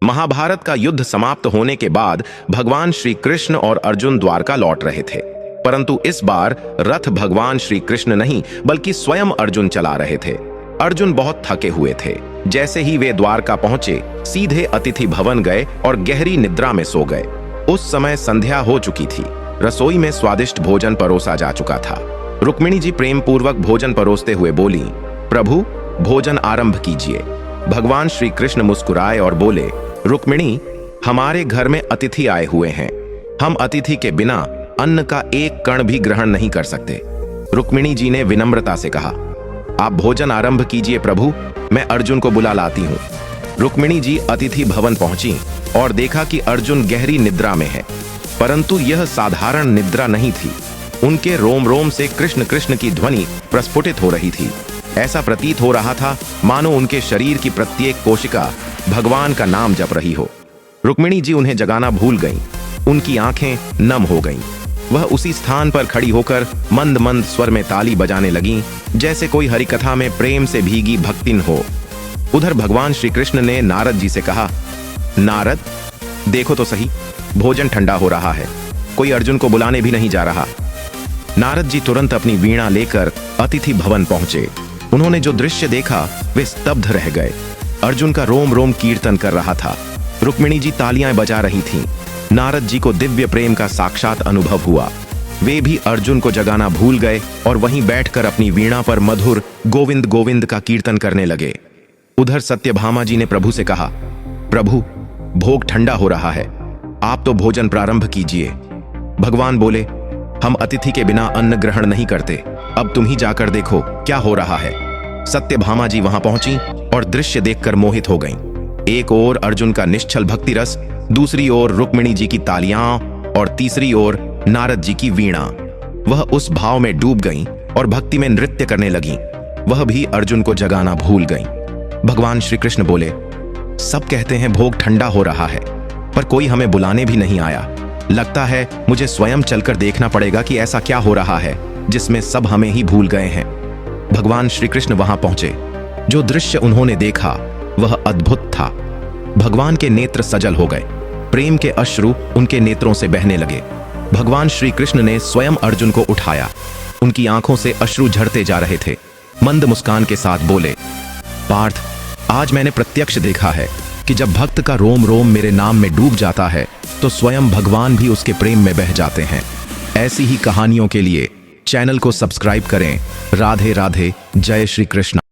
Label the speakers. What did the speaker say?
Speaker 1: महाभारत का युद्ध समाप्त होने के बाद भगवान श्री कृष्ण और अर्जुन द्वारका लौट रहे थे, परंतु इस बार रथ भगवान श्री कृष्ण नहीं बल्कि स्वयं अर्जुन चला रहे थे। अर्जुन बहुत थके हुए थे। जैसे ही वे द्वारका पहुंचे, सीधे अतिथि भवन गए और गहरी निद्रा में सो गए। उस समय संध्या हो चुकी थी। रसोई में स्वादिष्ट भोजन परोसा जा चुका था। रुक्मिणी जी प्रेम पूर्वक भोजन परोसते हुए बोली, प्रभु भोजन आरंभ कीजिए। भगवान श्री कृष्ण मुस्कुराए और बोले, रुक्मिणी, हमारे घर में अतिथि आए हुए हैं। हम अतिथि के बिना अन्न का एक कण भी ग्रहण नहीं कर सकते। रुक्मिणी जी ने विनम्रता से कहा, आप भोजन आरंभ कीजिए प्रभु, मैं अर्जुन को बुला लाती हूँ। रुक्मिणी जी अतिथि भवन पहुंची और देखा कि अर्जुन गहरी निद्रा में है, परंतु यह साधारण निद्रा नहीं थी। उनके रोम रोम से कृष्ण कृष्ण की ध्वनि प्रस्फुटित हो रही थी। ऐसा प्रतीत हो रहा था मानो उनके शरीर की प्रत्येक कोशिका भगवान का नाम जप रही हो। रुक्मिणी जी उन्हें जगाना भूल गईं। उनकी आंखें नम हो गईं। वह उसी स्थान पर खड़ी होकर मंद मंद स्वर में ताली बजाने लगीं, जैसे कोई हरिकथा में प्रेम से भीगी भक्तिन हो। उधर भगवान श्री कृष्ण ने नारद जी से कहा, नारद, देखो तो सही, भोजन ठंडा हो रहा है, कोई अर्जुन को बुलाने भी नहीं जा रहा। नारद जी तुरंत अपनी वीणा लेकर अतिथि भवन पहुंचे। उन्होंने जो दृश्य देखा वे स्तब्ध रह गए। अर्जुन का रोम रोम कीर्तन कर रहा था। रुक्मिणी जी तालियां बजा रही थीं। नारद जी को दिव्य प्रेम का साक्षात अनुभव हुआ। वे भी अर्जुन को जगाना भूल गए और वहीं बैठकर अपनी वीणा पर मधुर गोविंद गोविंद का कीर्तन करने लगे। उधर सत्यभामा जी ने प्रभु से कहा, प्रभु भोग ठंडा हो रहा है, आप तो भोजन प्रारंभ कीजिए। भगवान बोले, हम अतिथि के बिना अन्न ग्रहण नहीं करते, अब तुम ही जाकर देखो क्या हो रहा है। सत्यभामा जी वहां पहुंची और दृश्य देखकर मोहित हो गईं। एक ओर अर्जुन का निश्चल भक्ति रस, दूसरी ओर रुक्मिणी जी की तालियां और तीसरी ओर नारद जी की वीणा। वह उस भाव में डूब गईं और भक्ति में नृत्य करने लगीं। वह भी अर्जुन को जगाना भूल गईं। भगवान श्री कृष्ण बोले, सब कहते हैं भोग ठंडा हो रहा है, पर कोई हमें बुलाने भी नहीं आया। लगता है मुझे स्वयं चलकर देखना पड़ेगा कि ऐसा क्या हो रहा है जिसमें सब हमें ही भूल गए हैं। भगवान श्री कृष्ण वहां पहुंचे। जो दृश्य उन्होंने देखा वह अद्भुत था। भगवान के नेत्र सजल हो गए। प्रेम के अश्रु उनके नेत्रों से बहने लगे। भगवान श्री कृष्ण ने स्वयं अर्जुन को उठाया। उनकी आंखों से अश्रु झड़ते जा रहे थे। मंद मुस्कान के साथ बोले, पार्थ, आज मैंने प्रत्यक्ष देखा है कि जब भक्त का रोम रोम मेरे नाम में डूब जाता है तो स्वयं भगवान भी उसके प्रेम में बह जाते हैं। ऐसी ही कहानियों के लिए चैनल को सब्सक्राइब करें। राधे राधे, जय श्री कृष्ण।